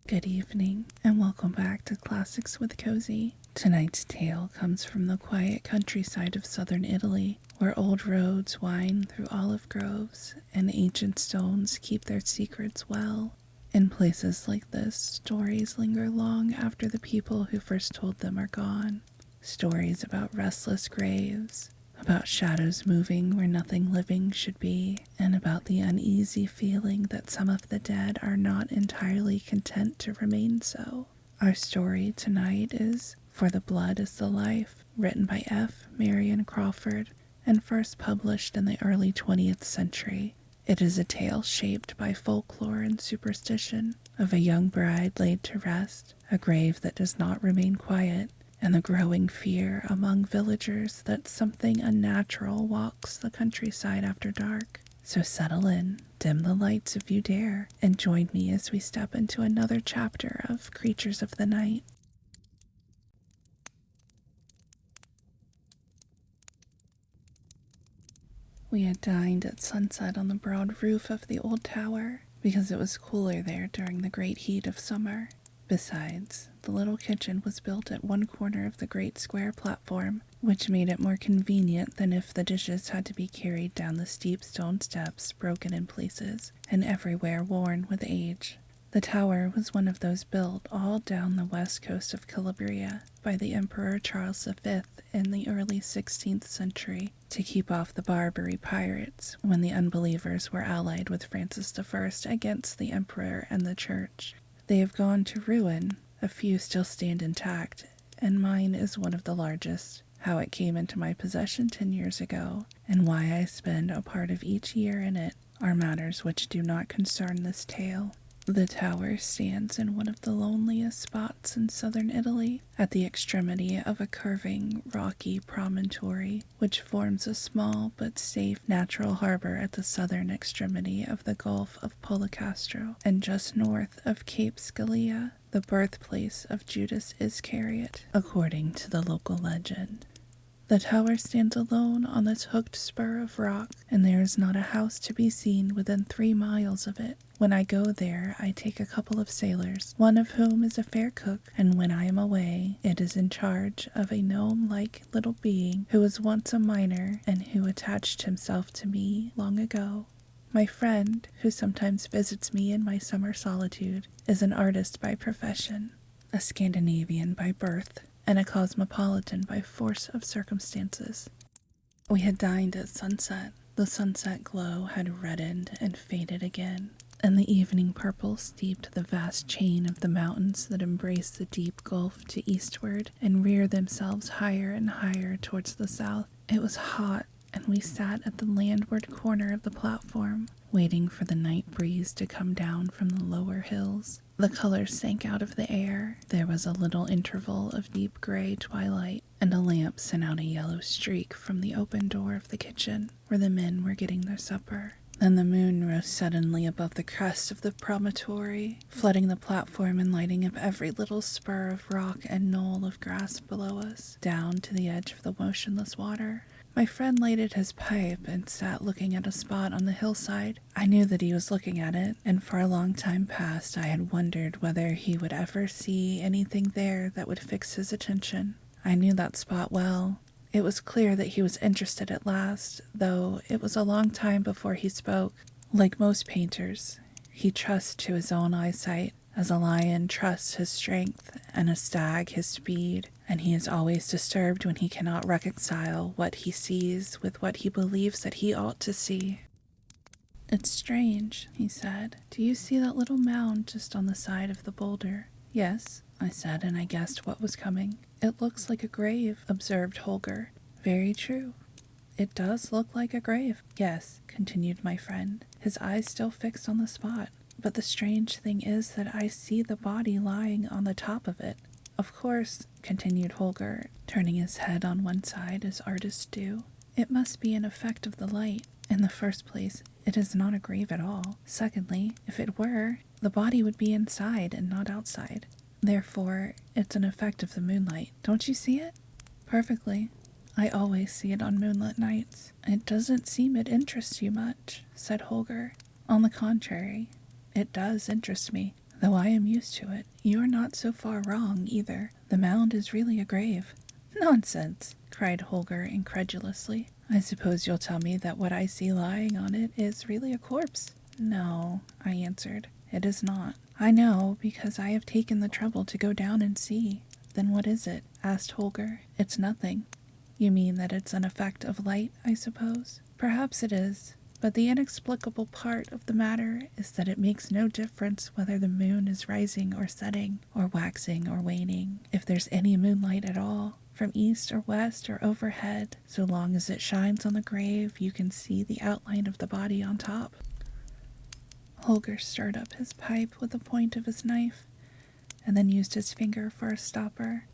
Good evening, and welcome back to Classics with Cozy. Tonight's tale comes from the quiet countryside of southern Italy, where old roads wind through olive groves and ancient stones keep their secrets well. In places like this, stories linger long after the people who first told them are gone. Stories about restless graves, about shadows moving where nothing living should be, and about the uneasy feeling that some of the dead are not entirely content to remain so. Our story tonight is For the Blood is the Life, written by Marion Crawford, and first published in the early 20th century. It is a tale shaped by folklore and superstition, of a young bride laid to rest, a grave that does not remain quiet, and the growing fear among villagers that something unnatural walks the countryside after dark. So settle in, dim the lights if you dare, and join me as we step into another chapter of Creatures of the Night. We had dined at sunset on the broad roof of the old tower, because it was cooler there during the great heat of summer. Besides, the little kitchen was built at one corner of the great square platform, which made it more convenient than if the dishes had to be carried down the steep stone steps, broken in places, and everywhere worn with age. The tower was one of those built all down the west coast of Calabria by the Emperor Charles V in the early 16th century to keep off the Barbary pirates when the unbelievers were allied with Francis I against the emperor and the church. They have gone to ruin, a few still stand intact, and mine is one of the largest. How it came into my possession 10 years ago, and why I spend a part of each year in it, are matters which do not concern this tale. The tower stands in one of the loneliest spots in southern Italy, at the extremity of a curving, rocky promontory, which forms a small but safe natural harbor at the southern extremity of the Gulf of Policastro, and just north of Cape Scalia, the birthplace of Judas Iscariot, according to the local legend. The tower stands alone on this hooked spur of rock, and there is not a house to be seen within 3 miles of it. When I go there, I take a couple of sailors, one of whom is a fair cook, and when I am away, it is in charge of a gnome-like little being who was once a miner and who attached himself to me long ago. My friend, who sometimes visits me in my summer solitude, is an artist by profession, a Scandinavian by birth, and a cosmopolitan by force of circumstances. We had dined at sunset. The sunset glow had reddened and faded again, and the evening purple steeped the vast chain of the mountains that embrace the deep gulf to eastward and rear themselves higher and higher towards the south. It was hot, and we sat at the landward corner of the platform, waiting for the night breeze to come down from the lower hills. The colors sank out of the air. There was a little interval of deep gray twilight, and a lamp sent out a yellow streak from the open door of the kitchen, where the men were getting their supper. Then the moon rose suddenly above the crest of the promontory, flooding the platform and lighting up every little spur of rock and knoll of grass below us, down to the edge of the motionless water. My friend lighted his pipe and sat looking at a spot on the hillside. I knew that he was looking at it, and for a long time past I had wondered whether he would ever see anything there that would fix his attention. I knew that spot well. It was clear that he was interested at last, though it was a long time before he spoke. Like most painters, he trusts to his own eyesight, as a lion trusts his strength and a stag his speed, and he is always disturbed when he cannot reconcile what he sees with what he believes that he ought to see. "It's strange," he said. "Do you see that little mound just on the side of the boulder?" "Yes," I said, and I guessed what was coming. "It looks like a grave," observed Holger. "Very true. It does look like a grave." "Yes," continued my friend, his eyes still fixed on the spot. "But the strange thing is that I see the body lying on the top of it. Of course," continued Holger, turning his head on one side as artists do, "it must be an effect of the light. In the first place, it is not a grave at all. Secondly, if it were, the body would be inside and not outside. Therefore, it's an effect of the moonlight. Don't you see it?" "Perfectly. I always see it on moonlit nights." "It doesn't seem it interests you much," said Holger. "On the contrary, it does interest me. Though I am used to it, you are not so far wrong either. The mound is really a grave. Nonsense, cried Holger incredulously. I suppose you'll tell me that what I see lying on it is really a corpse. No, I answered. It is not. I know, because I have taken the trouble to go down and see. Then what is it? Asked Holger. It's nothing. You mean that it's an effect of light, I suppose? Perhaps it is. But the inexplicable part of the matter is that it makes no difference whether the moon is rising or setting, or waxing or waning, if there's any moonlight at all, from east or west or overhead. So long as it shines on the grave, you can see the outline of the body on top. Holger stirred up his pipe with the point of his knife, and then used his finger for a stopper.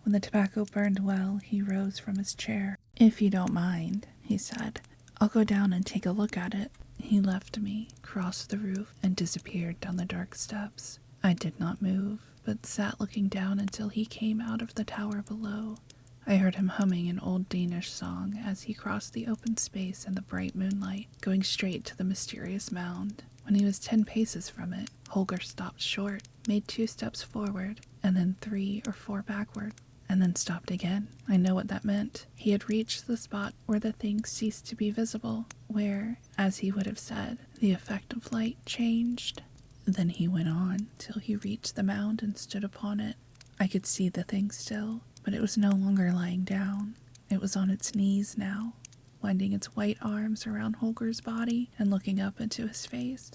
When the tobacco burned well, he rose from his chair. If you don't mind, he said, I'll go down and take a look at it. He left me, crossed the roof, and disappeared down the dark steps. I did not move, but sat looking down until he came out of the tower below. I heard him humming an old Danish song as he crossed the open space in the bright moonlight, going straight to the mysterious mound. When he was 10 paces from it, Holger stopped short, made 2 steps forward, and then 3 or 4 backward, and then stopped again. I know what that meant. He had reached the spot where the thing ceased to be visible, where, as he would have said, the effect of light changed. Then he went on till he reached the mound and stood upon it. I could see the thing still, but it was no longer lying down. It was on its knees now, winding its white arms around Holger's body and looking up into his face.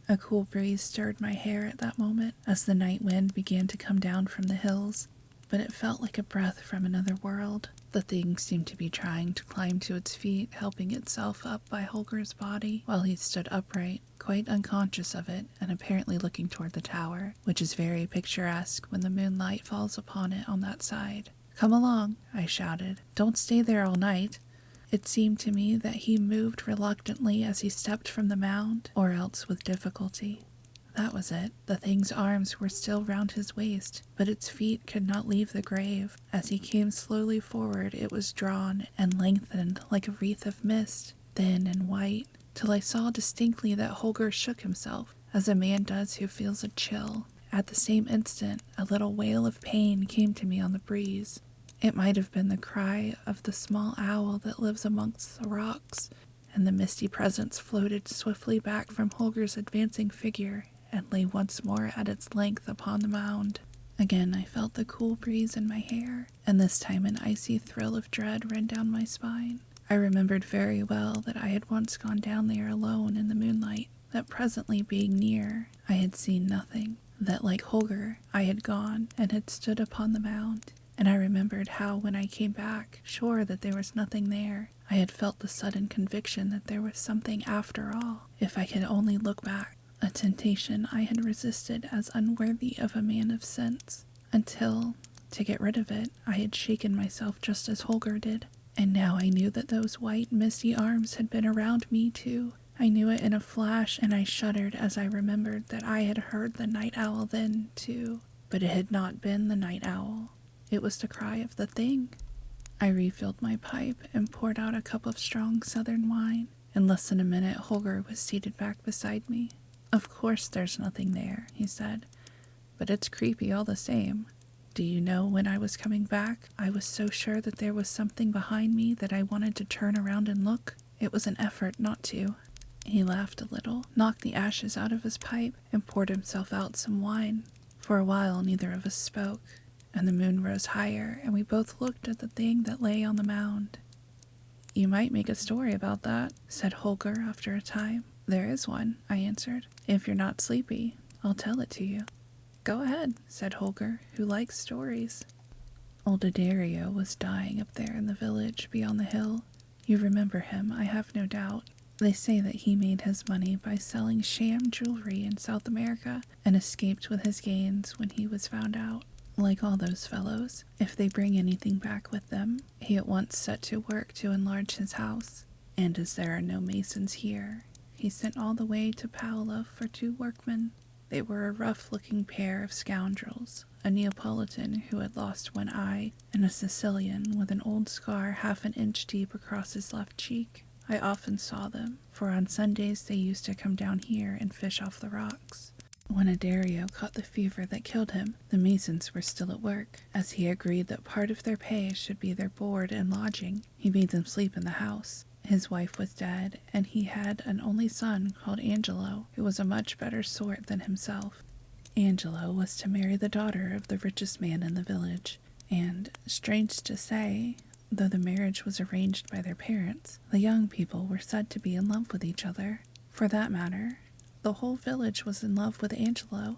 A cool breeze stirred my hair at that moment as the night wind began to come down from the hills, but it felt like a breath from another world. The thing seemed to be trying to climb to its feet, helping itself up by Holger's body while he stood upright, quite unconscious of it, and apparently looking toward the tower, which is very picturesque when the moonlight falls upon it on that side. Come along, I shouted. Don't stay there all night. It seemed to me that he moved reluctantly as he stepped from the mound, or else with difficulty. That was it. The thing's arms were still round his waist, but its feet could not leave the grave. As he came slowly forward, it was drawn and lengthened like a wreath of mist, thin and white, till I saw distinctly that Holger shook himself, as a man does who feels a chill. At the same instant, a little wail of pain came to me on the breeze. It might have been the cry of the small owl that lives amongst the rocks, and the misty presence floated swiftly back from Holger's advancing figure and lay once more at its length upon the mound. Again I felt the cool breeze in my hair, and this time an icy thrill of dread ran down my spine. I remembered very well that I had once gone down there alone in the moonlight, that presently being near, I had seen nothing, that like Holger, I had gone and had stood upon the mound. And I remembered how when I came back, sure that there was nothing there, I had felt the sudden conviction that there was something after all, if I could only look back, a temptation I had resisted as unworthy of a man of sense, until, to get rid of it, I had shaken myself just as Holger did, and now I knew that those white, misty arms had been around me too. I knew it in a flash, and I shuddered as I remembered that I had heard the night owl then, too, but it had not been the night owl. It was the cry of the thing. I refilled my pipe and poured out a cup of strong southern wine. In less than a minute, Holger was seated back beside me. Of course there's nothing there, he said, but it's creepy all the same. Do you know when I was coming back, I was so sure that there was something behind me that I wanted to turn around and look. It was an effort not to. He laughed a little, knocked the ashes out of his pipe, and poured himself out some wine. For a while neither of us spoke, and the moon rose higher, and we both looked at the thing that lay on the mound. You might make a story about that, said Holger after a time. There is one, I answered. If you're not sleepy, I'll tell it to you. Go ahead, said Holger, who likes stories. Old Addario was dying up there in the village beyond the hill. You remember him, I have no doubt. They say that he made his money by selling sham jewelry in South America and escaped with his gains when he was found out. Like all those fellows, if they bring anything back with them, he at once set to work to enlarge his house. And as there are no masons here, he sent all the way to Paola for 2 workmen. They were a rough-looking pair of scoundrels, a Neapolitan who had lost one eye, and a Sicilian with an old scar half an inch deep across his left cheek. I often saw them, for on Sundays they used to come down here and fish off the rocks. When Addario caught the fever that killed him, the Masons were still at work. As he agreed that part of their pay should be their board and lodging, he made them sleep in the house. His wife was dead, and he had an only son called Angelo, who was a much better sort than himself. Angelo was to marry the daughter of the richest man in the village, and, strange to say, though the marriage was arranged by their parents, the young people were said to be in love with each other. For that matter, the whole village was in love with Angelo,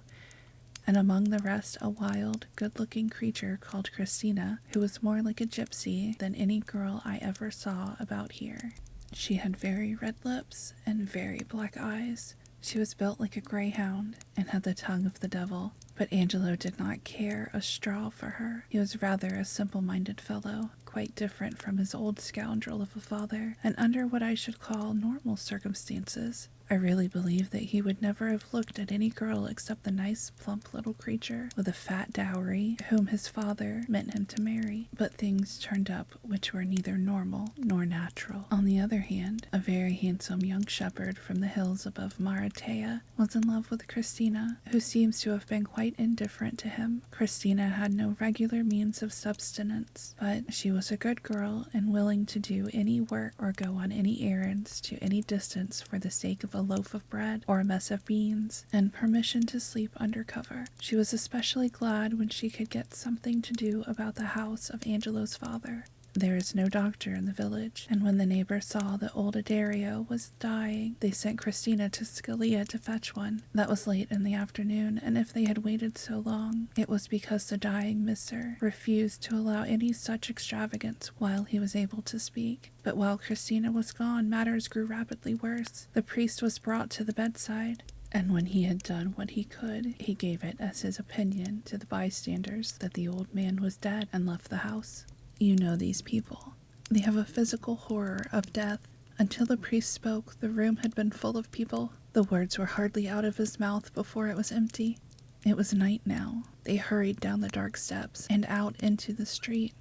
and among the rest a wild, good-looking creature called Christina, who was more like a gypsy than any girl I ever saw about here. She had very red lips and very black eyes. She was built like a greyhound and had the tongue of the devil, but Angelo did not care a straw for her. He was rather a simple-minded fellow, quite different from his old scoundrel of a father, and under what I should call normal circumstances, I really believe that he would never have looked at any girl except the nice, plump little creature with a fat dowry whom his father meant him to marry. But things turned up which were neither normal nor natural. On the other hand, a very handsome young shepherd from the hills above Maratea was in love with Christina, who seems to have been quite indifferent to him. Christina had no regular means of subsistence, but she was a good girl and willing to do any work or go on any errands to any distance for the sake of a loaf of bread or a mess of beans, and permission to sleep under cover. She was especially glad when she could get something to do about the house of Angelo's father. There is no doctor in the village, and when the neighbors saw that old Addario was dying, they sent Christina to Scalia to fetch one. That was late in the afternoon, and if they had waited so long, it was because the dying miser refused to allow any such extravagance while he was able to speak. But while Christina was gone, matters grew rapidly worse. The priest was brought to the bedside, and when he had done what he could, he gave it as his opinion to the bystanders that the old man was dead and left the house. You know these people. They have a physical horror of death. Until the priest spoke, the room had been full of people. The words were hardly out of his mouth before it was empty. It was night now. They hurried down the dark steps and out into the street.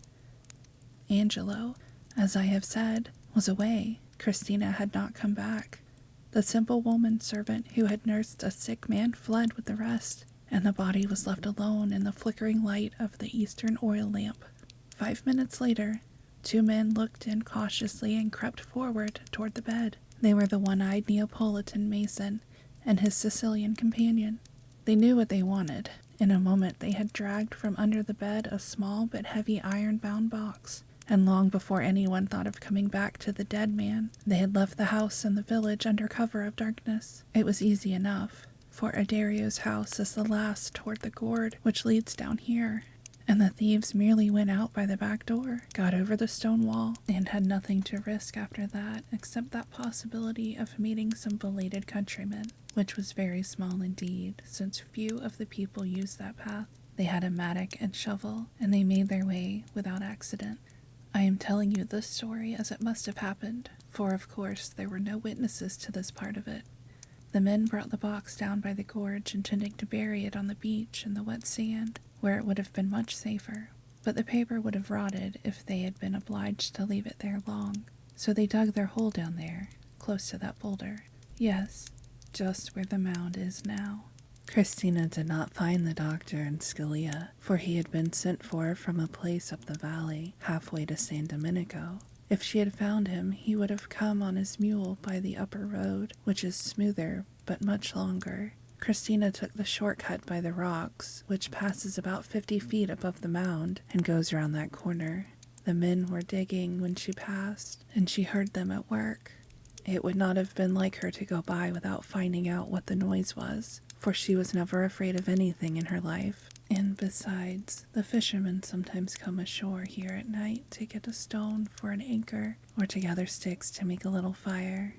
Angelo, as I have said, was away. Christina had not come back. The simple woman servant who had nursed a sick man fled with the rest, and the body was left alone in the flickering light of the eastern oil lamp. 5 minutes later, 2 men looked in cautiously and crept forward toward the bed. They were the one-eyed Neapolitan mason and his Sicilian companion. They knew what they wanted. In a moment they had dragged from under the bed a small but heavy iron-bound box, and long before anyone thought of coming back to the dead man, they had left the house and the village under cover of darkness. It was easy enough, for Addario's house is the last toward the gourd which leads down here, and the thieves merely went out by the back door, got over the stone wall, and had nothing to risk after that except that possibility of meeting some belated countrymen, which was very small indeed, since few of the people used that path. They had a mattock and shovel, and they made their way without accident. I am telling you this story as it must have happened, for of course there were no witnesses to this part of it. The men brought the box down by the gorge, intending to bury it on the beach in the wet sand, where it would have been much safer, but the paper would have rotted if they had been obliged to leave it there long. So they dug their hole down there, close to that boulder. Yes, just where the mound is now. Christina did not find the doctor in Scalia, for he had been sent for from a place up the valley, halfway to San Domenico. If she had found him, he would have come on his mule by the upper road, which is smoother but much longer. Christina took the shortcut by the rocks, which passes about 50 feet above the mound and goes round that corner. The men were digging when she passed, and she heard them at work. It would not have been like her to go by without finding out what the noise was, for she was never afraid of anything in her life. And besides, the fishermen sometimes come ashore here at night to get a stone for an anchor, or to gather sticks to make a little fire.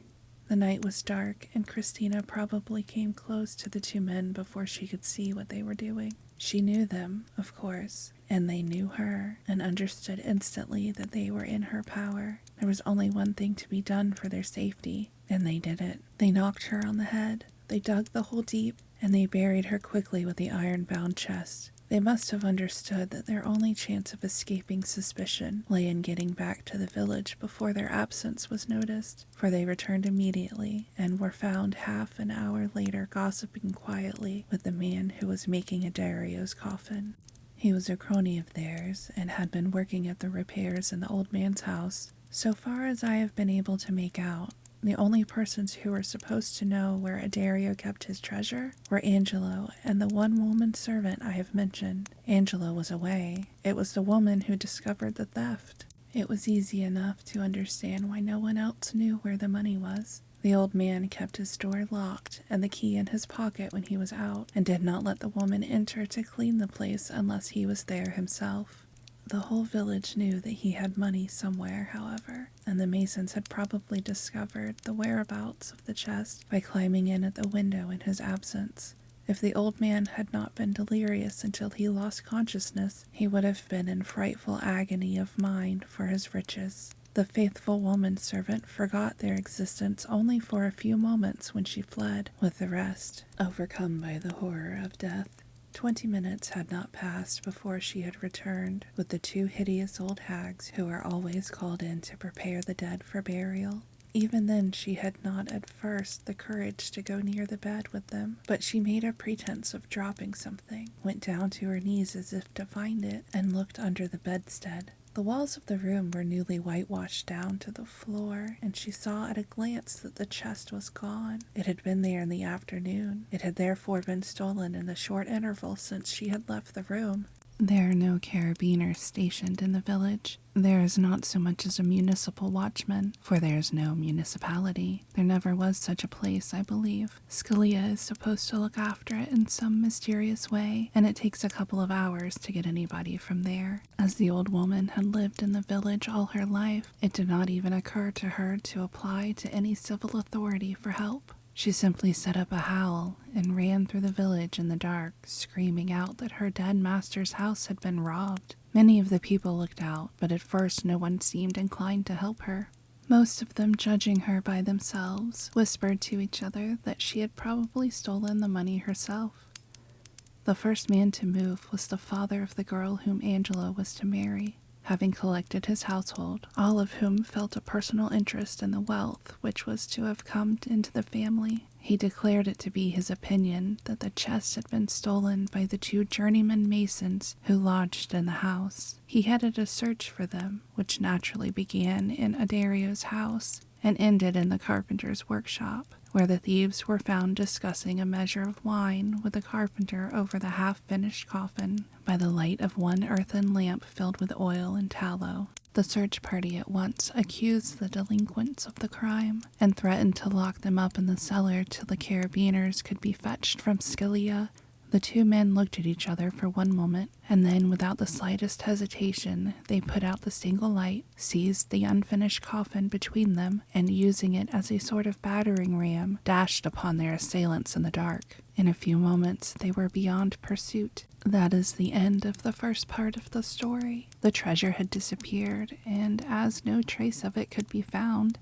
The night was dark, and Christina probably came close to the 2 men before she could see what they were doing. She knew them, of course, and they knew her, and understood instantly that they were in her power. There was only one thing to be done for their safety, and they did it. They knocked her on the head, they dug the hole deep, and they buried her quickly with the iron-bound chest. They must have understood that their only chance of escaping suspicion lay in getting back to the village before their absence was noticed, for they returned immediately and were found half an hour later gossiping quietly with the man who was making Adario's coffin. He was a crony of theirs and had been working at the repairs in the old man's house. So far as I have been able to make out, the only persons who were supposed to know where Adario kept his treasure were Angelo and the one woman servant I have mentioned. Angelo was away. It was the woman who discovered the theft. It was easy enough to understand why no one else knew where the money was. The old man kept his door locked and the key in his pocket when he was out, and did not let the woman enter to clean the place unless he was there himself. The whole village knew that he had money somewhere, however, and the masons had probably discovered the whereabouts of the chest by climbing in at the window in his absence. If the old man had not been delirious until he lost consciousness, he would have been in frightful agony of mind for his riches. The faithful woman servant forgot their existence only for a few moments when she fled with the rest, overcome by the horror of death. 20 minutes had not passed before she had returned with the 2 hideous old hags who are always called in to prepare the dead for burial. Even then she had not at first the courage to go near the bed with them, but she made a pretense of dropping something, went down to her knees as if to find it, and looked under the bedstead. The walls of the room were newly whitewashed down to the floor, and she saw at a glance that the chest was gone. It had been there in the afternoon. It had therefore been stolen in the short interval since she had left the room. There are no carabiners stationed in the village. There is not so much as a municipal watchman, for there is no municipality. There never was such a place, I believe. Scalia is supposed to look after it in some mysterious way, and it takes a couple of hours to get anybody from there. As the old woman had lived in the village all her life, it did not even occur to her to apply to any civil authority for help. She simply set up a howl and ran through the village in the dark, screaming out that her dead master's house had been robbed. Many of the people looked out, but at first no one seemed inclined to help her. Most of them, judging her by themselves, whispered to each other that she had probably stolen the money herself. The first man to move was the father of the girl whom Angelo was to marry. Having collected his household, all of whom felt a personal interest in the wealth which was to have come into the family, he declared it to be his opinion that the chest had been stolen by the 2 journeyman masons who lodged in the house. He headed a search for them, which naturally began in Adario's house and ended in the carpenter's workshop, where the thieves were found discussing a measure of wine with the carpenter over the half-finished coffin by the light of one earthen lamp filled with oil and tallow. The search party at once accused the delinquents of the crime and threatened to lock them up in the cellar till the carabiners could be fetched from Scalia. The 2 men looked at each other for one moment, and then, without the slightest hesitation, they put out the single light, seized the unfinished coffin between them, and using it as a sort of battering ram, dashed upon their assailants in the dark. In a few moments, they were beyond pursuit. That is the end of the first part of the story. The treasure had disappeared, and as no trace of it could be found,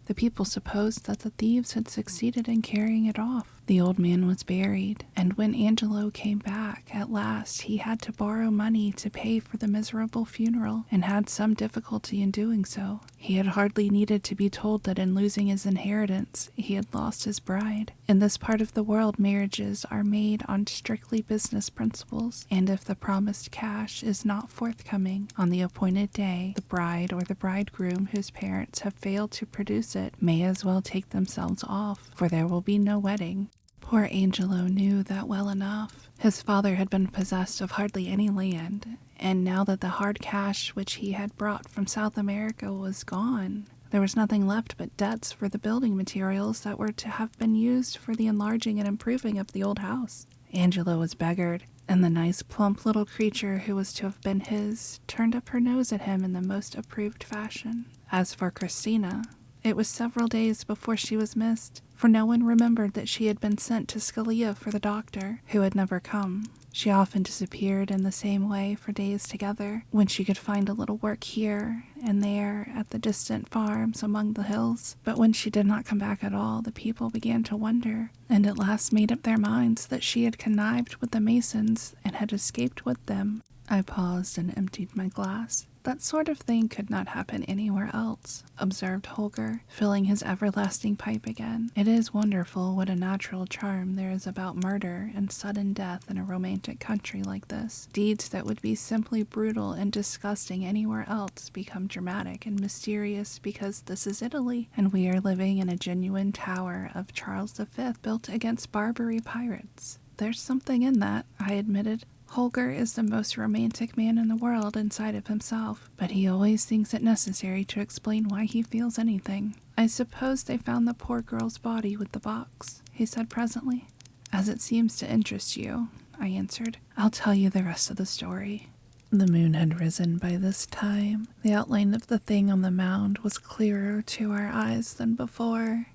the people supposed that the thieves had succeeded in carrying it off. The old man was buried, and when Angelo came back, at last he had to borrow money to pay for the miserable funeral, and had some difficulty in doing so. He had hardly needed to be told that in losing his inheritance, he had lost his bride. In this part of the world, marriages are made on strictly business principles, and if the promised cash is not forthcoming on the appointed day, the bride or the bridegroom whose parents have failed to produce it may as well take themselves off, for there will be no wedding. Poor Angelo knew that well enough. His father had been possessed of hardly any land, and now that the hard cash which he had brought from South America was gone, there was nothing left but debts for the building materials that were to have been used for the enlarging and improving of the old house. Angelo was beggared, and the nice plump little creature who was to have been his turned up her nose at him in the most approved fashion. As for Christina, it was several days before she was missed, for no one remembered that she had been sent to Scalia for the doctor, who had never come. She often disappeared in the same way for days together, when she could find a little work here and there at the distant farms among the hills. But when she did not come back at all, the people began to wonder, and at last made up their minds that she had connived with the Masons and had escaped with them. I paused and emptied my glass. That sort of thing could not happen anywhere else, observed Holger, filling his everlasting pipe again. It is wonderful what a natural charm there is about murder and sudden death in a romantic country like this. Deeds that would be simply brutal and disgusting anywhere else become dramatic and mysterious because this is Italy, and we are living in a genuine tower of Charles V built against Barbary pirates. There's something in that, I admitted. Holger is the most romantic man in the world inside of himself, but he always thinks it necessary to explain why he feels anything. I suppose they found the poor girl's body with the box, he said presently. As it seems to interest you, I answered, I'll tell you the rest of the story. The moon had risen by this time. The outline of the thing on the mound was clearer to our eyes than before.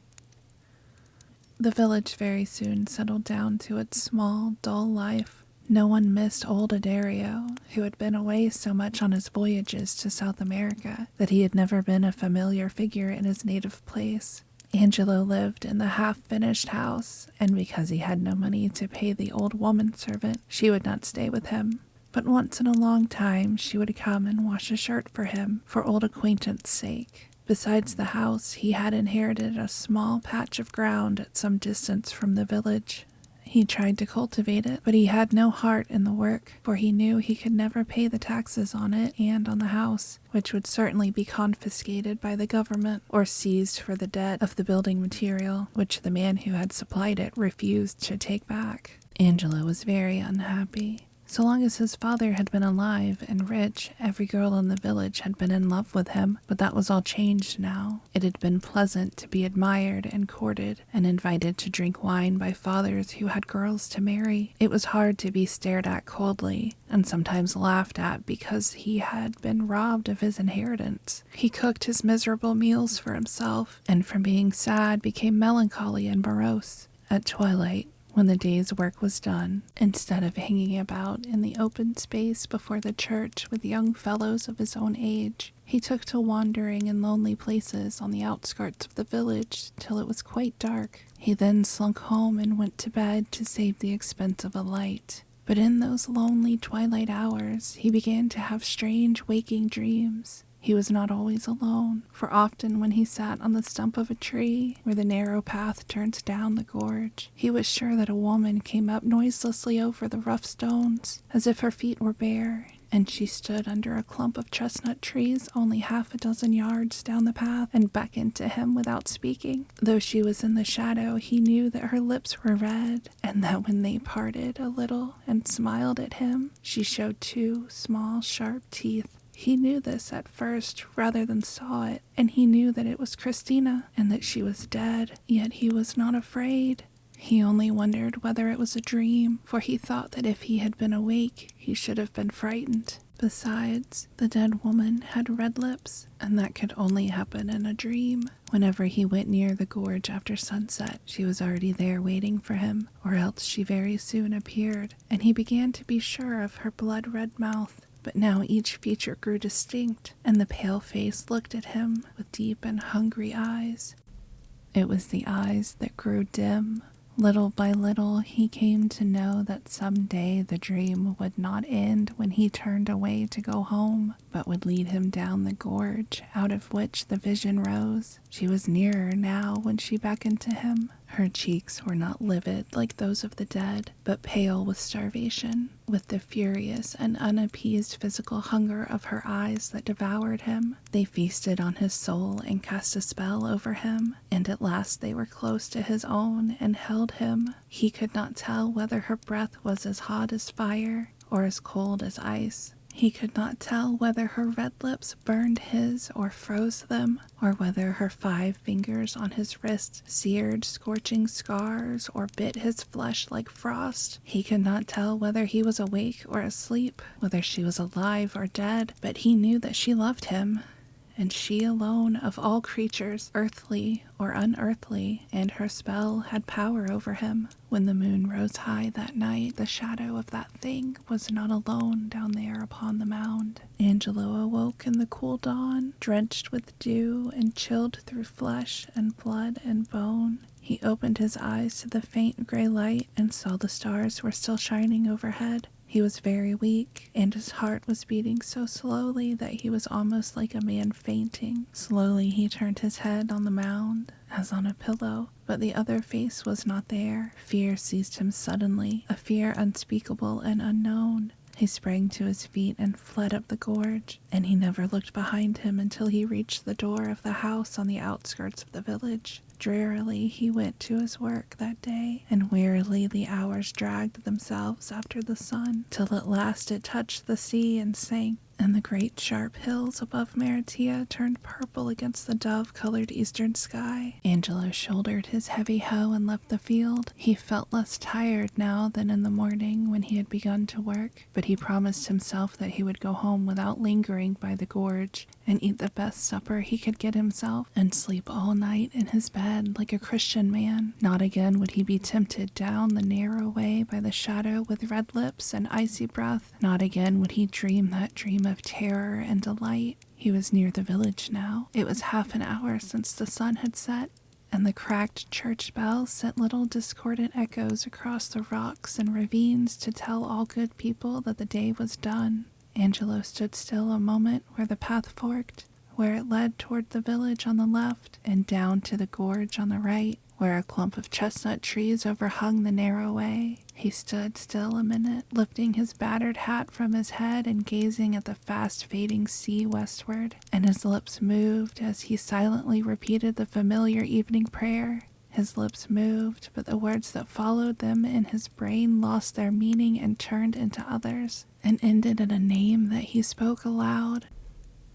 The village very soon settled down to its small, dull life. No one missed old Addario, who had been away so much on his voyages to South America that he had never been a familiar figure in his native place. Angelo lived in the half-finished house, and because he had no money to pay the old woman-servant, she would not stay with him. But once in a long time she would come and wash a shirt for him, for old acquaintance' sake. Besides the house, he had inherited a small patch of ground at some distance from the village. He tried to cultivate it, but he had no heart in the work, for he knew he could never pay the taxes on it and on the house, which would certainly be confiscated by the government or seized for the debt of the building material, which the man who had supplied it refused to take back. Angelo was very unhappy. So long as his father had been alive and rich, every girl in the village had been in love with him, but that was all changed now. It had been pleasant to be admired and courted and invited to drink wine by fathers who had girls to marry. It was hard to be stared at coldly and sometimes laughed at because he had been robbed of his inheritance. He cooked his miserable meals for himself, and from being sad became melancholy and morose. At twilight, when the day's work was done, instead of hanging about in the open space before the church with young fellows of his own age, he took to wandering in lonely places on the outskirts of the village till it was quite dark. He then slunk home and went to bed to save the expense of a light. But in those lonely twilight hours, he began to have strange waking dreams. He was not always alone, for often when he sat on the stump of a tree where the narrow path turns down the gorge, he was sure that a woman came up noiselessly over the rough stones, as if her feet were bare, and she stood under a clump of chestnut trees only 6 yards down the path and beckoned to him without speaking. Though she was in the shadow, he knew that her lips were red, and that when they parted a little and smiled at him, she showed 2 small, sharp teeth. He knew this at first rather than saw it, and he knew that it was Christina and that she was dead, yet he was not afraid. He only wondered whether it was a dream, for he thought that if he had been awake, he should have been frightened. Besides, the dead woman had red lips, and that could only happen in a dream. Whenever he went near the gorge after sunset, she was already there waiting for him, or else she very soon appeared, and he began to be sure of her blood-red mouth. But now each feature grew distinct, and the pale face looked at him with deep and hungry eyes. It was the eyes that grew dim. Little by little, he came to know that someday the dream would not end when he turned away to go home, but would lead him down the gorge out of which the vision rose. She was nearer now when she beckoned to him. Her cheeks were not livid like those of the dead, but pale with starvation, with the furious and unappeased physical hunger of her eyes that devoured him. They feasted on his soul and cast a spell over him, and at last they were close to his own and held him. He could not tell whether her breath was as hot as fire or as cold as ice. He could not tell whether her red lips burned his or froze them, or whether her 5 fingers on his wrist seared scorching scars or bit his flesh like frost. He could not tell whether he was awake or asleep, whether she was alive or dead, but he knew that she loved him, and she alone of all creatures, earthly or unearthly, and her spell had power over him. When the moon rose high that night, the shadow of that thing was not alone down there upon the mound. Angelo awoke in the cool dawn, drenched with dew and chilled through flesh and blood and bone. He opened his eyes to the faint gray light and saw the stars were still shining overhead. He was very weak, and his heart was beating so slowly that he was almost like a man fainting. Slowly he turned his head on the mound, as on a pillow, but the other face was not there. Fear seized him suddenly, a fear unspeakable and unknown. He sprang to his feet and fled up the gorge, and he never looked behind him until he reached the door of the house on the outskirts of the village. Drearily he went to his work that day, and wearily the hours dragged themselves after the sun, till at last it touched the sea and sank, and the great sharp hills above Maratea turned purple against the dove-colored eastern sky. Angelo shouldered his heavy hoe and left the field. He felt less tired now than in the morning when he had begun to work, but he promised himself that he would go home without lingering by the gorge, and eat the best supper he could get himself, and sleep all night in his bed like a Christian man. Not again would he be tempted down the narrow way by the shadow with red lips and icy breath. Not again would he dream that dream of terror and delight. He was near the village now. It was half an hour since the sun had set, and the cracked church bell sent little discordant echoes across the rocks and ravines to tell all good people that the day was done. Angelo stood still a moment where the path forked, where it led toward the village on the left and down to the gorge on the right, where a clump of chestnut trees overhung the narrow way. He stood still a minute, lifting his battered hat from his head and gazing at the fast-fading sea westward, and his lips moved as he silently repeated the familiar evening prayer. His lips moved, but the words that followed them in his brain lost their meaning and turned into others, and ended in a name that he spoke aloud.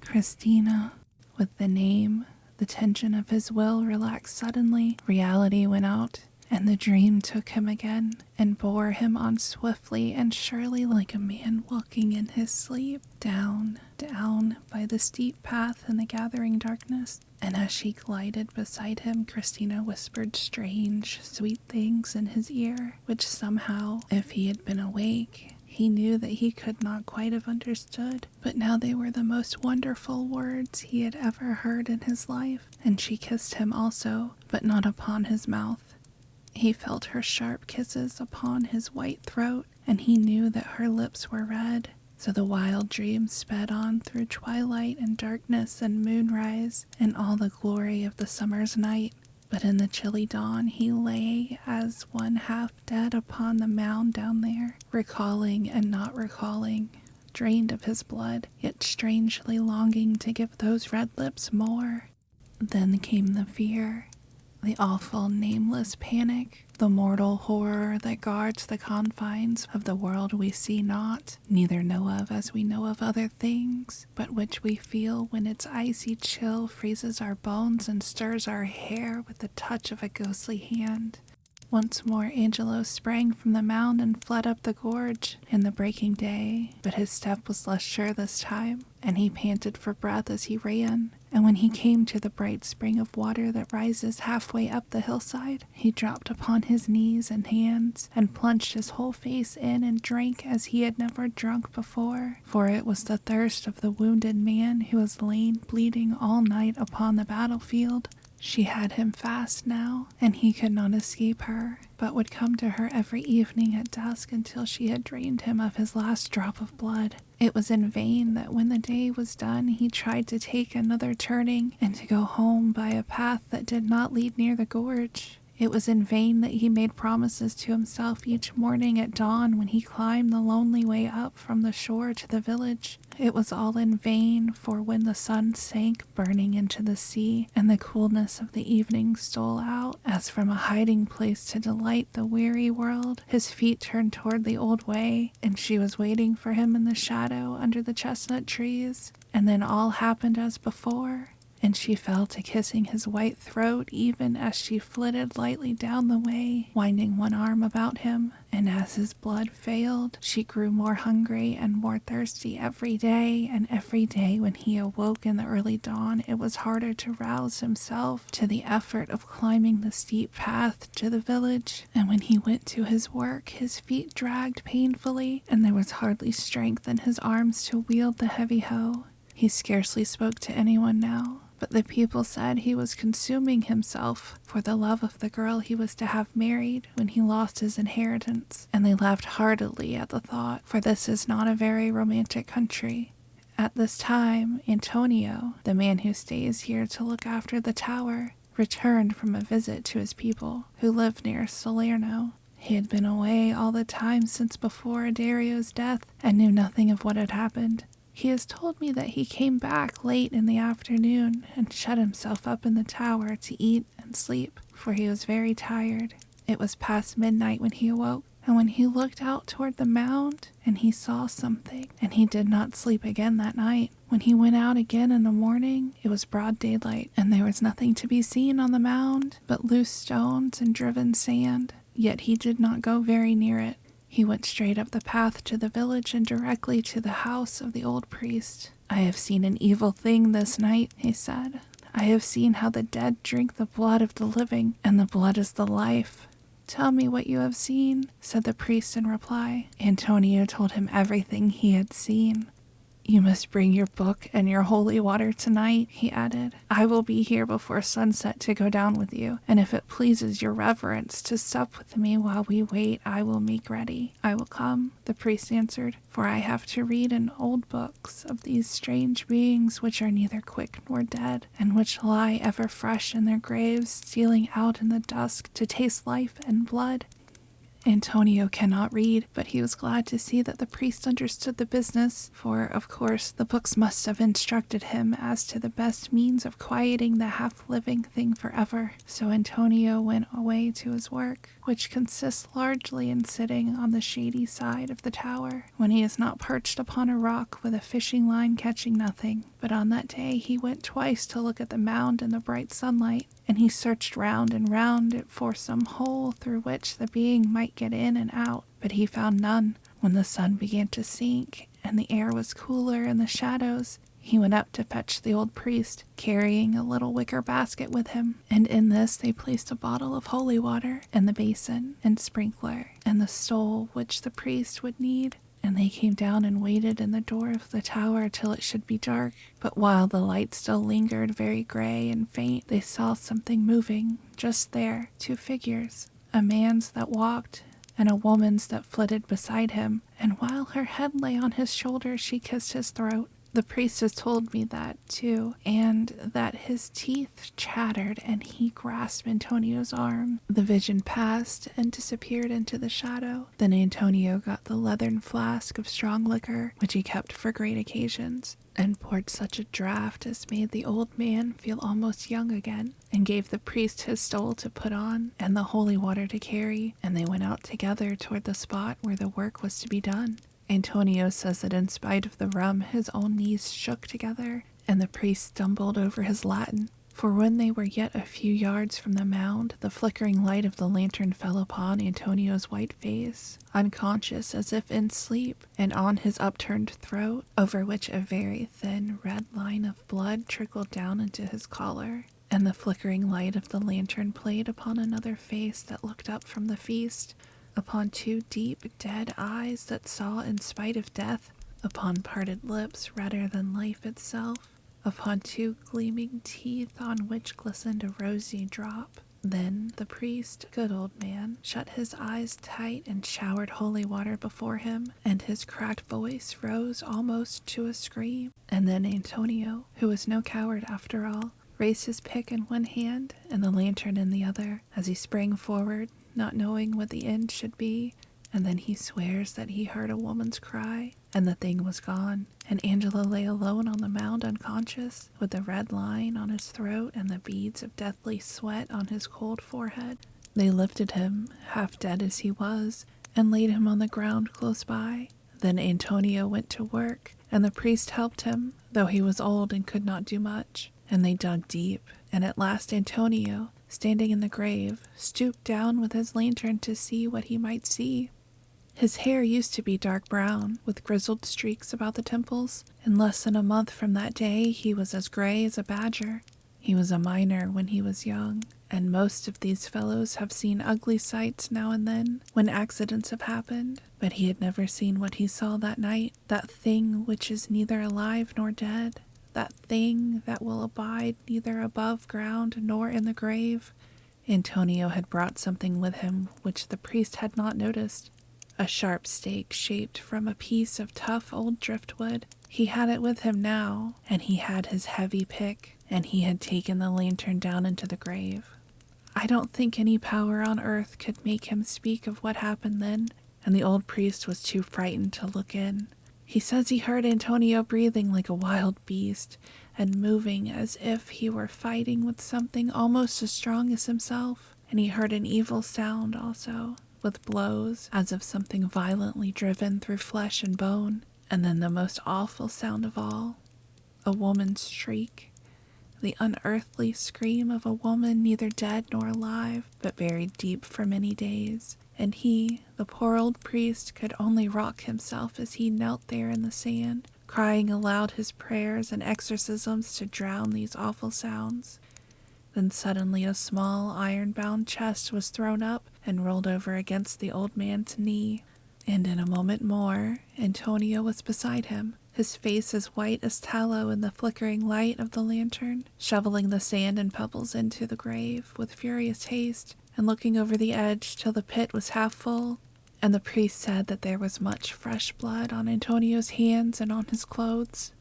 Christina. With the name, the tension of his will relaxed suddenly. Reality went out, and the dream took him again, and bore him on swiftly and surely like a man walking in his sleep, down by the steep path in the gathering darkness. And as she glided beside him, Christina whispered strange, sweet things in his ear, which somehow, if he had been awake, he knew that he could not quite have understood, but now they were the most wonderful words he had ever heard in his life. And she kissed him also, but not upon his mouth. He felt her sharp kisses upon his white throat, and he knew that her lips were red. So the wild dream sped on through twilight and darkness and moonrise and all the glory of the summer's night. But in the chilly dawn he lay as one half dead upon the mound down there, recalling and not recalling, drained of his blood, yet strangely longing to give those red lips more. Then came the fear, the awful nameless panic, the mortal horror that guards the confines of the world we see not, neither know of as we know of other things, but which we feel when its icy chill freezes our bones and stirs our hair with the touch of a ghostly hand. Once more Angelo sprang from the mound and fled up the gorge in the breaking day, but his step was less sure this time, and he panted for breath as he ran. And when he came to the bright spring of water that rises halfway up the hillside, he dropped upon his knees and hands and plunged his whole face in and drank as he had never drunk before, for it was the thirst of the wounded man who has lain bleeding all night upon the battlefield. She had him fast now, and he could not escape her, but would come to her every evening at dusk until she had drained him of his last drop of blood. It was in vain that when the day was done he tried to take another turning and to go home by a path that did not lead near the gorge. It was in vain that he made promises to himself each morning at dawn when he climbed the lonely way up from the shore to the village. It was all in vain, for when the sun sank burning into the sea, and the coolness of the evening stole out, as from a hiding place to delight the weary world, his feet turned toward the old way, and she was waiting for him in the shadow under the chestnut trees. And then all happened as before, and she fell to kissing his white throat even as she flitted lightly down the way, winding one arm about him. And as his blood failed, she grew more hungry and more thirsty every day, and every day when he awoke in the early dawn, it was harder to rouse himself to the effort of climbing the steep path to the village. And when he went to his work, his feet dragged painfully, and there was hardly strength in his arms to wield the heavy hoe. He scarcely spoke to anyone now, but the people said he was consuming himself for the love of the girl he was to have married when he lost his inheritance, and they laughed heartily at the thought, for this is not a very romantic country. At this time, Antonio, the man who stays here to look after the tower, returned from a visit to his people, who lived near Salerno. He had been away all the time since before Dario's death and knew nothing of what had happened. He has told me that he came back late in the afternoon and shut himself up in the tower to eat and sleep, for he was very tired. It was past midnight when he awoke, and when he looked out toward the mound, and he saw something, and he did not sleep again that night. When he went out again in the morning, it was broad daylight, and there was nothing to be seen on the mound but loose stones and driven sand. Yet he did not go very near it. He went straight up the path to the village and directly to the house of the old priest. "I have seen an evil thing this night," he said. "I have seen how the dead drink the blood of the living, and the blood is the life." "Tell me what you have seen," said the priest in reply. Antonio told him everything he had seen. "You must bring your book and your holy water tonight," he added. "I will be here before sunset to go down with you, and if it pleases your reverence to sup with me while we wait, I will make ready." "I will come," the priest answered, "for I have to read in old books of these strange beings which are neither quick nor dead, and which lie ever fresh in their graves, stealing out in the dusk to taste life and blood." Antonio cannot read, but he was glad to see that the priest understood the business, for, of course, the books must have instructed him as to the best means of quieting the half-living thing forever. So Antonio went away to his work, which consists largely in sitting on the shady side of the tower, when he is not perched upon a rock with a fishing line catching nothing. But on that day he went twice to look at the mound in the bright sunlight, and he searched round and round it for some hole through which the being might get in and out, but he found none. When the sun began to sink, and the air was cooler in the shadows, he went up to fetch the old priest, carrying a little wicker basket with him, and in this they placed a bottle of holy water, and the basin, and sprinkler, and the stole which the priest would need. And they came down and waited in the door of the tower till it should be dark. But while the light still lingered very gray and faint, they saw something moving, just there, 2 figures, a man's that walked, and a woman's that flitted beside him, and while her head lay on his shoulder, she kissed his throat. The priest has told me that, too, and that his teeth chattered and he grasped Antonio's arm. The vision passed and disappeared into the shadow. Then Antonio got the leathern flask of strong liquor, which he kept for great occasions, and poured such a draught as made the old man feel almost young again, and gave the priest his stole to put on and the holy water to carry, and they went out together toward the spot where the work was to be done. Antonio says that in spite of the rum, his own knees shook together, and the priest stumbled over his Latin. For when they were yet a few yards from the mound, the flickering light of the lantern fell upon Antonio's white face, unconscious as if in sleep, and on his upturned throat, over which a very thin red line of blood trickled down into his collar. And the flickering light of the lantern played upon another face that looked up from the feast, upon 2 deep, dead eyes that saw in spite of death, upon parted lips redder than life itself, upon 2 gleaming teeth on which glistened a rosy drop. Then the priest, good old man, shut his eyes tight and showered holy water before him, and his cracked voice rose almost to a scream. And then Antonio, who was no coward after all, raised his pick in one hand and the lantern in the other, as he sprang forward, not knowing what the end should be, and then he swears that he heard a woman's cry, and the thing was gone, and Angela lay alone on the mound unconscious, with the red line on his throat and the beads of deathly sweat on his cold forehead. They lifted him, half dead as he was, and laid him on the ground close by. Then Antonio went to work, and the priest helped him, though he was old and could not do much. And they dug deep, and at last Antonio, standing in the grave, stooped down with his lantern to see what he might see. His hair used to be dark brown, with grizzled streaks about the temples. In less than a month from that day, he was as gray as a badger. He was a miner when he was young, and most of these fellows have seen ugly sights now and then when accidents have happened, but he had never seen what he saw that night, that thing which is neither alive nor dead, that thing that will abide neither above ground nor in the grave. Antonio had brought something with him which the priest had not noticed. A sharp stake shaped from a piece of tough old driftwood. He had it with him now, and he had his heavy pick, and he had taken the lantern down into the grave. I don't think any power on earth could make him speak of what happened then, and the old priest was too frightened to look in. He says he heard Antonio breathing like a wild beast, and moving as if he were fighting with something almost as strong as himself, and he heard an evil sound also, with blows, as of something violently driven through flesh and bone, and then the most awful sound of all, a woman's shriek, the unearthly scream of a woman neither dead nor alive, but buried deep for many days, and he, the poor old priest, could only rock himself as he knelt there in the sand, crying aloud his prayers and exorcisms to drown these awful sounds. Then suddenly a small iron-bound chest was thrown up and rolled over against the old man's knee, and in a moment more Antonio was beside him, his face as white as tallow in the flickering light of the lantern, shoveling the sand and pebbles into the grave with furious haste, and looking over the edge till the pit was half full. And the priest said that there was much fresh blood on Antonio's hands and on his clothes.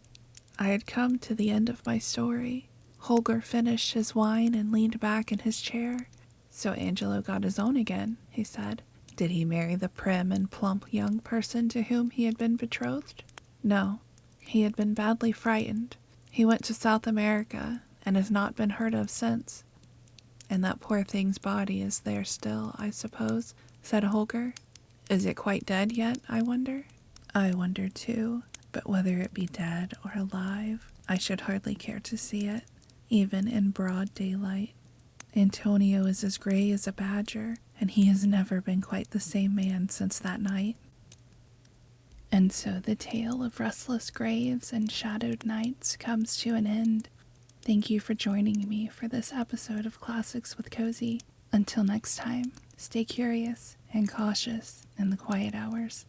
I had come to the end of my story. Holger finished his wine and leaned back in his chair. So Angelo got his own again, he said. Did he marry the prim and plump young person to whom he had been betrothed? No, he had been badly frightened. He went to South America, and has not been heard of since. And that poor thing's body is there still, I suppose, said Holger. Is it quite dead yet, I wonder? I wonder too, but whether it be dead or alive, I should hardly care to see it, even in broad daylight. Antonio is as gray as a badger, and he has never been quite the same man since that night. And so the tale of restless graves and shadowed nights comes to an end. Thank you for joining me for this episode of Classics with Cozy. Until next time, stay curious and cautious in the quiet hours.